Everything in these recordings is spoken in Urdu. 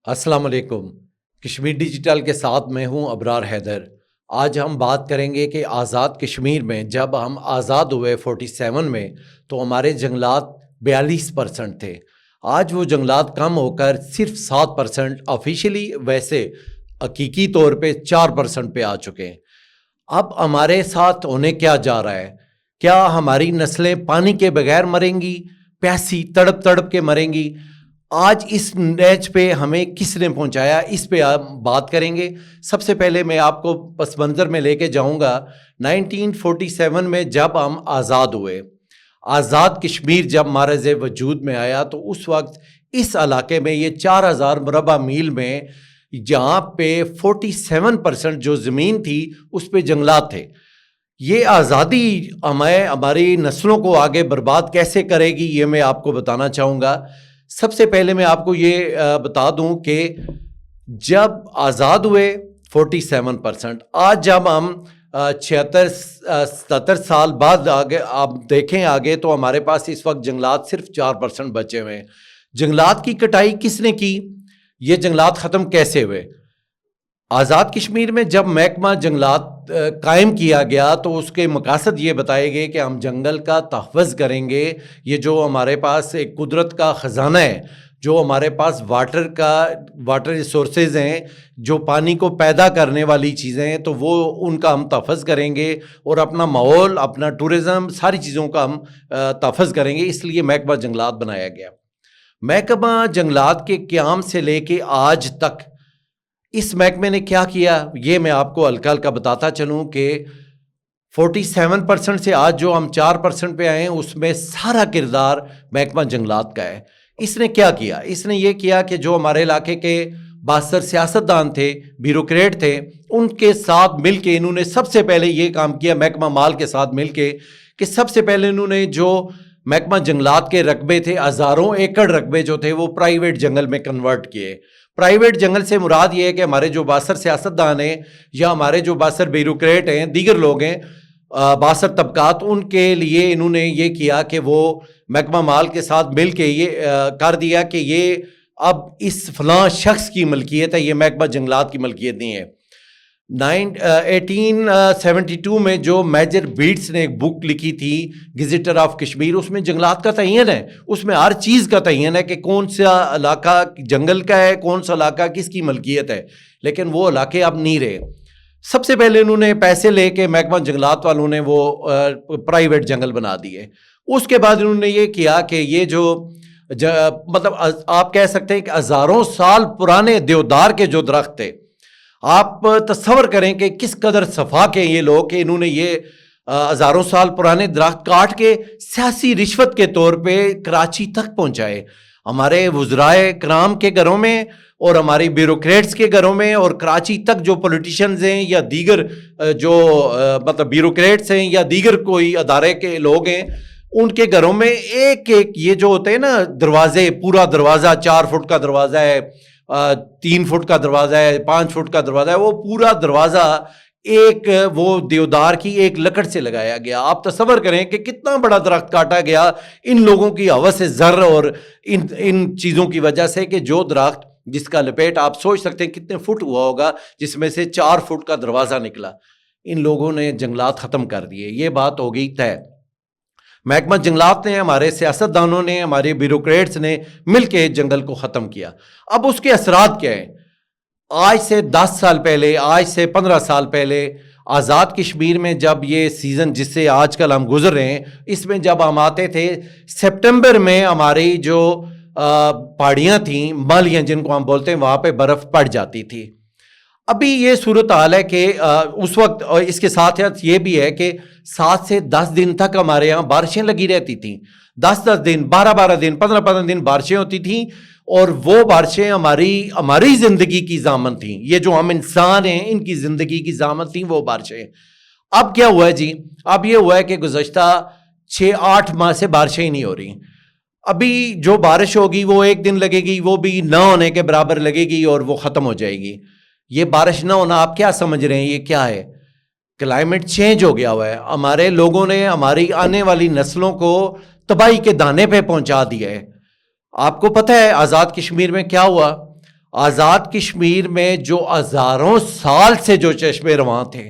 السلام علیکم۔ کشمیر ڈیجیٹل کے ساتھ میں ہوں ابرار حیدر۔ آج ہم بات کریں گے کہ آزاد کشمیر میں جب ہم آزاد ہوئے 47 میں تو ہمارے جنگلات 42% تھے۔ آج وہ جنگلات کم ہو کر صرف 7%، آفیشلی ویسے حقیقی طور پہ 4% پہ آ چکے ہیں۔ اب ہمارے ساتھ ہونے کیا جا رہا ہے؟ کیا ہماری نسلیں پانی کے بغیر مریں گی، پیاسی تڑپ تڑپ کے مریں گی؟ آج اس نیچ پہ ہمیں کس نے پہنچایا، اس پہ آپ بات کریں گے۔ سب سے پہلے میں آپ کو پس منظر میں لے کے جاؤں گا 1947 میں جب ہم آزاد ہوئے۔ آزاد کشمیر جب معرض وجود میں آیا تو اس وقت اس علاقے میں یہ 4000 مربع میل میں جہاں پہ 47% جو زمین تھی اس پہ جنگلات تھے۔ یہ آزادی ہماری نسلوں کو آگے برباد کیسے کرے گی، یہ میں آپ کو بتانا چاہوں گا۔ سب سے پہلے میں آپ کو یہ بتا دوں کہ جب آزاد ہوئے 47%، آج جب ہم 76-77 سال بعد آگے آپ دیکھیں آگے تو ہمارے پاس اس وقت جنگلات صرف 4% بچے ہوئے ہیں۔ جنگلات کی کٹائی کس نے کی؟ یہ جنگلات ختم کیسے ہوئے؟ آزاد کشمیر میں جب محکمہ جنگلات قائم کیا گیا تو اس کے مقاصد یہ بتائے گئے کہ ہم جنگل کا تحفظ کریں گے۔ یہ جو ہمارے پاس ایک قدرت کا خزانہ ہے، جو ہمارے پاس واٹر ریسورسز ہیں، جو پانی کو پیدا کرنے والی چیزیں ہیں، تو وہ ان کا ہم تحفظ کریں گے اور اپنا ماحول، اپنا ٹورزم، ساری چیزوں کا ہم تحفظ کریں گے۔ اس لیے محکمہ جنگلات بنایا گیا۔ محکمہ جنگلات کے قیام سے لے کے آج تک اس محکمے نے کیا کیا، یہ میں آپ کو ہلکا ہلکا بتاتا چلوں کہ 47% سے آج جو ہم 4% پہ آئے ہیں، اس میں سارا کردار محکمہ جنگلات کا ہے۔ اس نے کیا کیا؟ اس نے یہ کیا کہ جو ہمارے علاقے کے بااثر سیاستدان تھے، بیوروکریٹ تھے، ان کے ساتھ مل کے انہوں نے سب سے پہلے یہ کام کیا، محکمہ مال کے ساتھ مل کے، کہ سب سے پہلے انہوں نے جو محکمہ جنگلات کے رقبے تھے، ہزاروں ایکڑ رقبے جو تھے، وہ پرائیویٹ جنگل میں کنورٹ کیے۔ پرائیویٹ جنگل سے مراد یہ ہے کہ ہمارے جو بااثر سیاستدان ہیں یا ہمارے جو بااثر بیوروکریٹ ہیں، دیگر لوگ ہیں، بااثر طبقات، ان کے لیے انہوں نے یہ کیا کہ وہ محکمہ مال کے ساتھ مل کے یہ کر دیا کہ یہ اب اس فلاں شخص کی ملکیت ہے، یہ محکمہ جنگلات کی ملکیت نہیں ہے۔ 1872 میں جو میجر بیٹس نے ایک بک لکھی تھی گزٹر آف کشمیر، اس میں جنگلات کا تعین ہے، اس میں ہر چیز کا تعین ہے کہ کون سا علاقہ جنگل کا ہے، کون سا علاقہ کس کی ملکیت ہے، لیکن وہ علاقے اب نہیں رہے۔ سب سے پہلے انہوں نے پیسے لے کے محکمہ جنگلات والوں نے وہ پرائیویٹ جنگل بنا دیے۔ اس کے بعد انہوں نے یہ کیا کہ یہ جو مطلب آپ کہہ سکتے ہیں کہ ہزاروں سال پرانے دیودار کے جو درخت تھے، آپ تصور کریں کہ کس قدر صفا کے یہ لوگ کہ انہوں نے یہ ہزاروں سال پرانے درخت کاٹ کے سیاسی رشوت کے طور پہ کراچی تک پہنچائے۔ ہمارے وزرائے کرام کے گھروں میں اور ہماری بیوروکریٹس کے گھروں میں اور کراچی تک جو پولیٹیشنز ہیں یا دیگر جو مطلب بیوروکریٹس ہیں یا دیگر کوئی ادارے کے لوگ ہیں، ان کے گھروں میں ایک یہ جو ہوتے ہیں نا دروازے، پورا دروازہ 4 فٹ کا دروازہ ہے، 3 فٹ کا دروازہ ہے، 5 فٹ کا دروازہ ہے، وہ پورا دروازہ ایک وہ دیودار کی ایک لکڑ سے لگایا گیا۔ آپ تصور کریں کہ کتنا بڑا درخت کاٹا گیا ان لوگوں کی ہوس زر اور ان چیزوں کی وجہ سے، کہ جو درخت جس کا لپیٹ آپ سوچ سکتے ہیں کتنے فٹ ہوا ہوگا، جس میں سے 4 فٹ کا دروازہ نکلا۔ ان لوگوں نے جنگلات ختم کر دیے۔ یہ بات ہو گئی طے۔ محکمہ جنگلات نے، ہمارے سیاستدانوں نے، ہمارے بیوروکریٹس نے مل کے جنگل کو ختم کیا۔ اب اس کے اثرات کیا ہیں؟ آج سے 10 سال پہلے، آج سے 15 سال پہلے آزاد کشمیر میں جب یہ سیزن جس سے آج کل ہم گزر رہے ہیں، اس میں جب ہم آتے تھے سپٹمبر میں، ہماری جو پہاڑیاں تھیں، مالیاں جن کو ہم بولتے ہیں، وہاں پہ برف پڑ جاتی تھی۔ ابھی یہ صورتحال ہے کہ اس وقت، اور اس کے ساتھ ساتھ یہ بھی ہے کہ 7 سے 10 دن تک ہمارے یہاں بارشیں لگی رہتی تھیں، 10 دن، 12 دن، 15 دن بارشیں ہوتی تھیں، اور وہ بارشیں ہماری زندگی کی ضامن تھیں۔ یہ جو ہم انسان ہیں، ان کی زندگی کی ضامن تھیں وہ بارشیں۔ اب کیا ہوا ہے جی؟ اب یہ ہوا ہے کہ گزشتہ 6-8 ماہ سے بارشیں ہی نہیں ہو رہی۔ ابھی جو بارش ہوگی وہ ایک دن لگے گی، وہ بھی نہ ہونے کے برابر لگے گی اور وہ ختم ہو جائے گی۔ یہ بارش نہ ہونا آپ کیا سمجھ رہے ہیں یہ کیا ہے؟ کلائمیٹ چینج ہو گیا ہوا ہے۔ ہمارے لوگوں نے ہماری آنے والی نسلوں کو تباہی کے دانے پہ پہنچا دیا ہے۔ آپ کو پتہ ہے آزاد کشمیر میں کیا ہوا؟ آزاد کشمیر میں جو ہزاروں سال سے جو چشمے رواں تھے،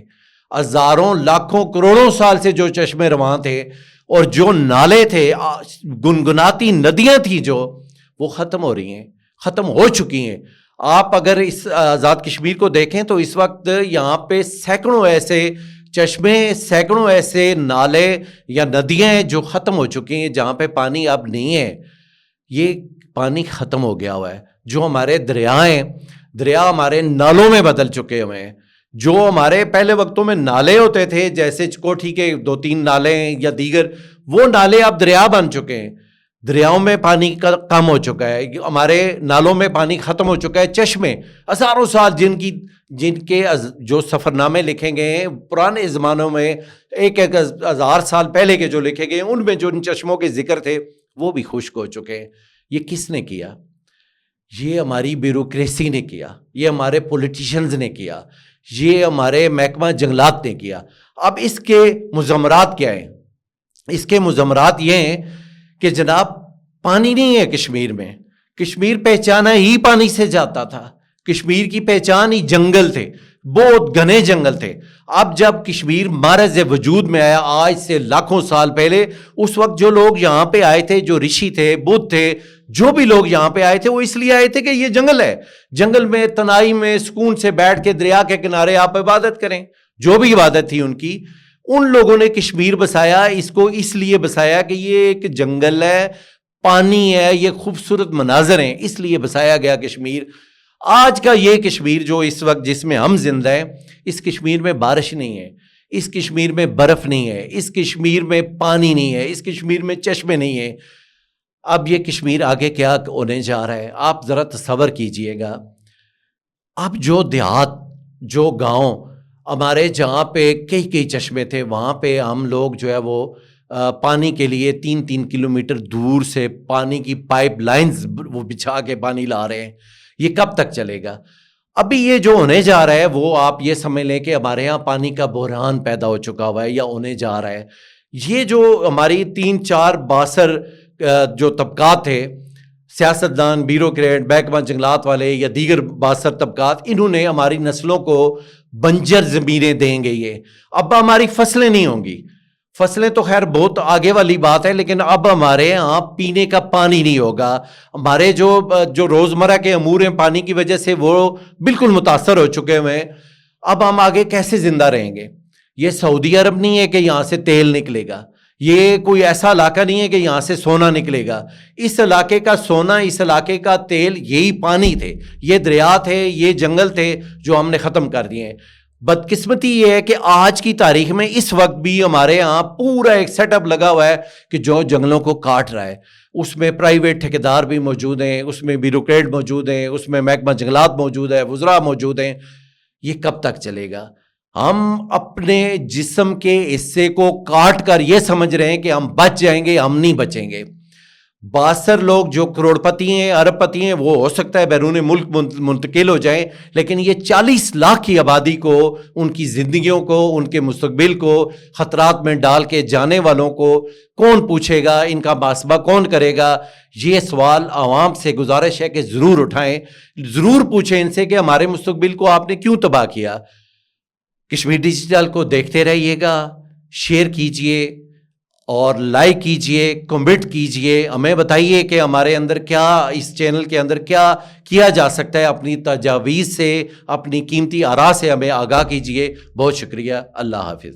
ہزاروں لاکھوں کروڑوں سال سے جو چشمے رواں تھے، اور جو نالے تھے، گنگناتی ندیاں تھیں جو، وہ ختم ہو رہی ہیں، ختم ہو چکی ہیں۔ آپ اگر اس آزاد کشمیر کو دیکھیں تو اس وقت یہاں پہ سینکڑوں ایسے چشمے، سینکڑوں ایسے نالے یا ندیاں ہیں جو ختم ہو چکی ہیں، جہاں پہ پانی اب نہیں ہے۔ یہ پانی ختم ہو گیا ہوا ہے۔ جو ہمارے دریا ہمارے نالوں میں بدل چکے ہوئے ہیں۔ جو ہمارے پہلے وقتوں میں نالے ہوتے تھے، جیسے چکوٹھی کے 2-3 نالے ہیں یا دیگر، وہ نالے اب دریا بن چکے ہیں۔ دریاؤں میں پانی کم ہو چکا ہے، ہمارے نالوں میں پانی ختم ہو چکا ہے۔ چشمے ہزاروں سال جن کے جو سفر نامے لکھے گئے ہیں پرانے زمانوں میں، 1,000 سال پہلے کے جو لکھے گئے ہیں، ان میں جو ان چشموں کے ذکر تھے وہ بھی خشک ہو چکے ہیں۔ یہ کس نے کیا؟ یہ ہماری بیوروکریسی نے کیا، یہ ہمارے پولیٹیشنز نے کیا، یہ ہمارے محکمہ جنگلات نے کیا۔ اب اس کے مضمرات کیا ہیں؟ اس کے مضمرات یہ ہیں کہ جناب پانی نہیں ہے کشمیر میں، کشمیر پہچانا ہی پانی سے جاتا تھا، کشمیر کی پہچان ہی جنگل تھے، بہت گھنے جنگل تھے۔ اب جب کشمیر معرض وجود میں آیا آج سے لاکھوں سال پہلے، اس وقت جو لوگ یہاں پہ آئے تھے، جو رشی تھے، بدھ تھے، جو بھی لوگ یہاں پہ آئے تھے، وہ اس لیے آئے تھے کہ یہ جنگل ہے، جنگل میں تنہائی میں سکون سے بیٹھ کے دریا کے کنارے آپ عبادت کریں، جو بھی عبادت تھی ان کی۔ ان لوگوں نے کشمیر بسایا، اس کو اس لیے بسایا کہ یہ ایک جنگل ہے، پانی ہے، یہ خوبصورت مناظر ہیں، اس لیے بسایا گیا کشمیر۔ آج کا یہ کشمیر جو اس وقت جس میں ہم زندہ ہیں، اس کشمیر میں بارش نہیں ہے، اس کشمیر میں برف نہیں ہے، اس کشمیر میں پانی نہیں ہے، اس کشمیر میں چشمے نہیں ہیں۔ اب یہ کشمیر آگے کیا ہونے جا رہا ہے، آپ ذرا تصور کیجئے گا۔ اب جو دیہات، جو گاؤں ہمارے جہاں پہ کئی چشمے تھے، وہاں پہ ہم لوگ جو ہے وہ پانی کے لیے 3 کلومیٹر دور سے پانی کی پائپ لائنز وہ بچھا کے پانی لا رہے ہیں۔ یہ کب تک چلے گا؟ ابھی یہ جو ہونے جا رہا ہے وہ آپ یہ سمجھ لیں کہ ہمارے ہاں پانی کا بحران پیدا ہو چکا ہوا ہے یا ہونے جا رہا ہے۔ یہ جو ہماری 3-4 باثر جو طبقات تھے، سیاستدان، بیوروکریٹ، محکمہ جنگلات والے یا دیگر باثر طبقات، انہوں نے ہماری نسلوں کو بنجر زمینیں دیں گے۔ یہ اب ہماری فصلیں نہیں ہوں گی، فصلیں تو خیر بہت آگے والی بات ہے، لیکن اب ہمارے یہاں پینے کا پانی نہیں ہوگا۔ ہمارے جو روزمرہ کے امور ہیں پانی کی وجہ سے وہ بالکل متاثر ہو چکے ہوئے ہیں۔ اب ہم آگے کیسے زندہ رہیں گے؟ یہ سعودی عرب نہیں ہے کہ یہاں سے تیل نکلے گا، یہ کوئی ایسا علاقہ نہیں ہے کہ یہاں سے سونا نکلے گا۔ اس علاقے کا سونا، اس علاقے کا تیل یہی پانی تھے، یہ دریا تھے، یہ جنگل تھے جو ہم نے ختم کر دیے ہیں۔ بدقسمتی یہ ہے کہ آج کی تاریخ میں اس وقت بھی ہمارے ہاں پورا ایک سیٹ اپ لگا ہوا ہے کہ جو جنگلوں کو کاٹ رہا ہے، اس میں پرائیویٹ ٹھیکیدار بھی موجود ہیں، اس میں بیوروکریٹ موجود ہیں، اس میں محکمہ جنگلات موجود ہے، وزراء موجود ہیں۔ یہ کب تک چلے گا؟ ہم اپنے جسم کے حصے کو کاٹ کر یہ سمجھ رہے ہیں کہ ہم بچ جائیں گے، ہم نہیں بچیں گے۔ 62 لوگ جو کروڑ پتی ہیں، ارب پتی ہیں، وہ ہو سکتا ہے بیرون ملک منتقل ہو جائیں، لیکن یہ 40 لاکھ کی آبادی کو، ان کی زندگیوں کو، ان کے مستقبل کو خطرات میں ڈال کے جانے والوں کو کون پوچھے گا؟ ان کا محاسبہ کون کرے گا؟ یہ سوال عوام سے گزارش ہے کہ ضرور اٹھائیں، ضرور پوچھیں ان سے کہ ہمارے مستقبل کو آپ نے کیوں تباہ کیا۔ کشمیر ڈیجیٹل کو دیکھتے رہیے گا، شیئر کیجئے اور لائک کیجئے، کمنٹ کیجئے، ہمیں بتائیے کہ ہمارے اندر کیا، اس چینل کے اندر کیا کیا جا سکتا ہے۔ اپنی تجاویز سے، اپنی قیمتی آراء سے ہمیں آگاہ کیجئے۔ بہت شکریہ، اللہ حافظ۔